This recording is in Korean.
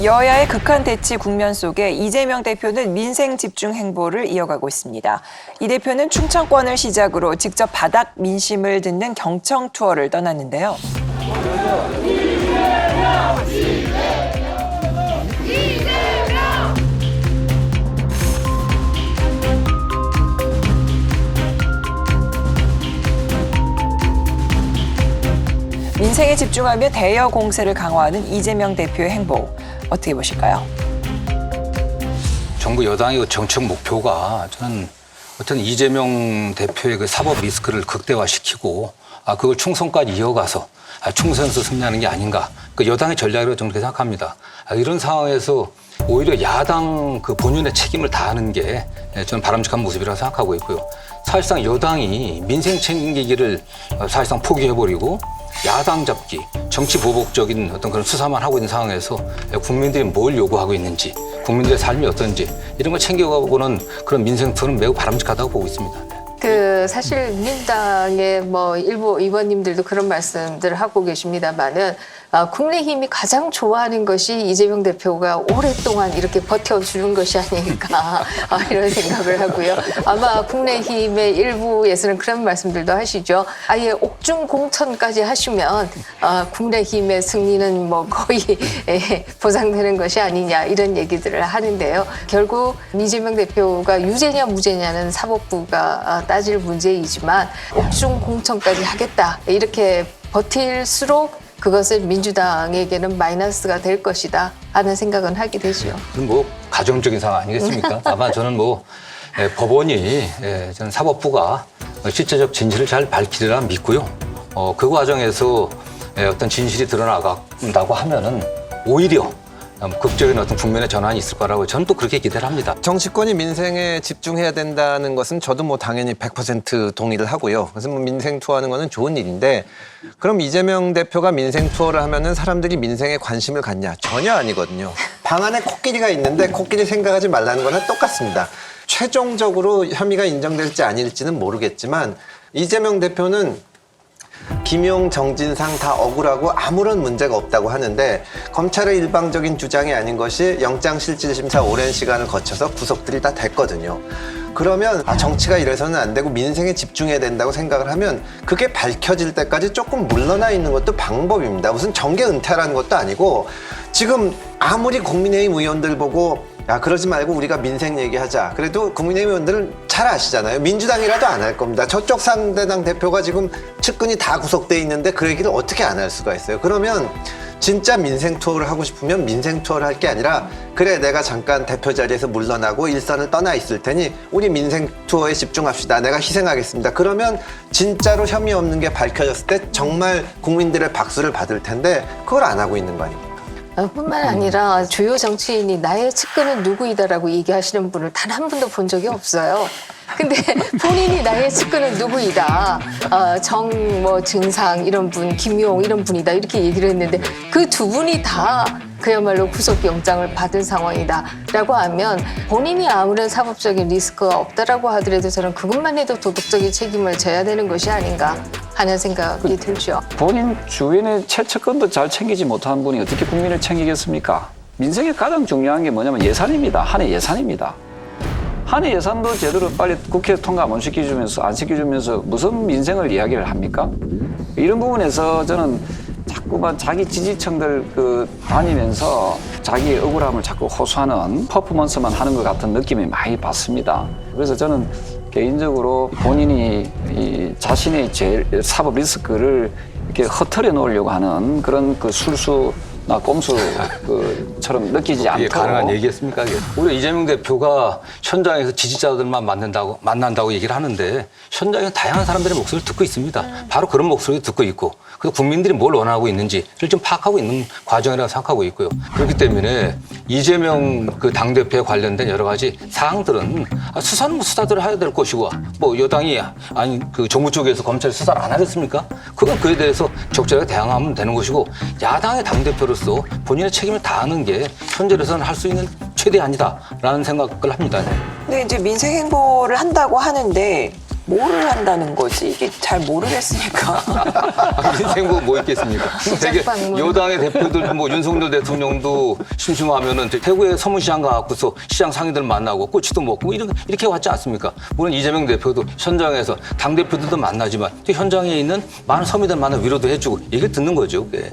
여야의 극한 대치 국면 속에 이재명 대표는 민생 집중 행보를 이어가고 있습니다. 이 대표는 충청권을 시작으로 직접 바닥 민심을 듣는 경청 투어를 떠났는데요. 민생에 집중하며 대여 공세를 강화하는 이재명 대표의 행보, 어떻게 보실까요? 정부 여당의 정책 목표가 저는 어떤 이재명 대표의 그 사법 리스크를 극대화시키고 그걸 총선까지 이어가서 총선에서 승리하는 게 아닌가. 그 여당의 전략이라고 저는 그렇게 생각합니다. 이런 상황에서 오히려 야당 그 본연의 책임을 다하는 게 저는 바람직한 모습이라고 생각하고 있고요. 사실상 여당이 민생 챙기기를 사실상 포기해버리고 야당 잡기, 정치 보복적인 어떤 그런 수사만 하고 있는 상황에서 국민들이 뭘 요구하고 있는지, 국민들의 삶이 어떤지 이런 걸 챙겨가고는 그런 민생 투어는 매우 바람직하다고 보고 있습니다. 사실 민주당의 일부 의원님들도 그런 말씀들을 하고 계십니다만은 국민의힘이 가장 좋아하는 것이 이재명 대표가 오랫동안 이렇게 버텨주는 것이 아닐까 이런 생각을 하고요. 아마 국민의힘의 일부에서는 그런 말씀들도 하시죠. 아예 옥중 공천까지 하시면 국민의힘의 승리는 거의 보장되는 것이 아니냐 이런 얘기들을 하는데요. 결국 이재명 대표가 유죄냐 무죄냐는 사법부가 따질 문제이지만 옥중 공천까지 하겠다 이렇게 버틸수록 그것은 민주당에게는 마이너스가 될 것이다 하는 생각은 하게 되죠. 가정적인 상황 아니겠습니까? 다만 저는 법원이 저는 사법부가 실제적 진실을 잘 밝히리라 믿고요. 그 과정에서 어떤 진실이 드러나간다고 하면은 오히려 극적인 어떤 국면의 전환이 있을 거라고 저는 또 그렇게 기대를 합니다. 정치권이 민생에 집중해야 된다는 것은 저도 당연히 100% 동의를 하고요. 그래서 민생 투어하는 거는 좋은 일인데 그럼 이재명 대표가 민생 투어를 하면은 사람들이 민생에 관심을 갖냐? 전혀 아니거든요. 방 안에 코끼리가 있는데 코끼리 생각하지 말라는 거랑 똑같습니다. 최종적으로 혐의가 인정될지 아닐지는 모르겠지만 이재명 대표는 김용, 정진상 다 억울하고 아무런 문제가 없다고 하는데 검찰의 일방적인 주장이 아닌 것이 영장실질심사 오랜 시간을 거쳐서 구속들이 다 됐거든요. 그러면 정치가 이래서는 안 되고 민생에 집중해야 된다고 생각을 하면 그게 밝혀질 때까지 조금 물러나 있는 것도 방법입니다. 무슨 정계 은퇴라는 것도 아니고 지금 아무리 국민의힘 의원들 보고 그러지 말고 우리가 민생 얘기하자. 그래도 국민의힘 의원들은 잘 아시잖아요. 민주당이라도 안 할 겁니다. 저쪽 상대당 대표가 지금 측근이 다 구속돼 있는데 그 얘기를 어떻게 안 할 수가 있어요. 그러면 진짜 민생 투어를 하고 싶으면 민생 투어를 할 게 아니라 그래 내가 잠깐 대표 자리에서 물러나고 일선을 떠나 있을 테니 우리 민생 투어에 집중합시다. 내가 희생하겠습니다. 그러면 진짜로 혐의 없는 게 밝혀졌을 때 정말 국민들의 박수를 받을 텐데 그걸 안 하고 있는 거 아닙니까? 뿐만 아니라 주요 정치인이 나의 측근은 누구이다라고 얘기하시는 분을 단 한 분도 본 적이 없어요. 근데 본인이 나의 측근은 누구이다. 증상 이런 분, 김용 이런 분이다. 이렇게 얘기를 했는데 그 두 분이 다 그야말로 구속영장을 받은 상황이다라고 하면 본인이 아무런 사법적인 리스크가 없다라고 하더라도 저는 그것만 해도 도덕적인 책임을 져야 되는 것이 아닌가 하는 생각이 들죠. 본인 주변의 최측근도 잘 챙기지 못한 분이 어떻게 국민을 챙기겠습니까? 민생에 가장 중요한 게 뭐냐면 예산입니다. 한 해 예산입니다. 한 해 예산도 제대로 빨리 국회 통과 안 시켜주면서 무슨 민생을 이야기를 합니까? 이런 부분에서 저는 자꾸만 자기 지지층들 다니면서 자기의 억울함을 자꾸 호소하는 퍼포먼스만 하는 것 같은 느낌이 많이 받습니다. 그래서 저는 개인적으로 본인이 자신의 사법 리스크를 이렇게 허털해 놓으려고 하는 그런 술수나 꼼수처럼 느끼지 않도록. 가능한 얘기겠습니까? 우리 이재명 대표가 현장에서 지지자들만 만난다고 얘기를 하는데 현장에 다양한 사람들의 목소리를 듣고 있습니다. 바로 그런 목소리를 듣고 있고 그리고 국민들이 뭘 원하고 있는지를 좀 파악하고 있는 과정이라고 생각하고 있고요. 그렇기 때문에 이재명 당대표에 관련된 여러 가지 사항들은 수사는 수사대로 해야 될 것이고 여당이 정부 쪽에서 검찰 수사를 안 하겠습니까? 그건 그에 대해서 적절하게 대응하면 되는 것이고 야당의 당대표로서 본인의 책임을 다하는 게 현재로서는 할 수 있는 최대한이다라는 생각을 합니다. 근데 이제 민생 행보를 한다고 하는데 뭐를 한다는 거지? 이게 잘 모르겠으니까. 민생 뭐 있겠습니까? 되게 방문. 여당의 대표들 뭐 윤석열 대통령도 심심하면은 대구의 서문시장 가갖고서 시장 상인들 만나고 꼬치도 먹고 이렇게 왔지 않습니까? 물론 이재명 대표도 현장에서 당 대표들도 만나지만 또 현장에 있는 많은 서민들 만나 위로도 해주고 얘기 듣는 거죠. 그게.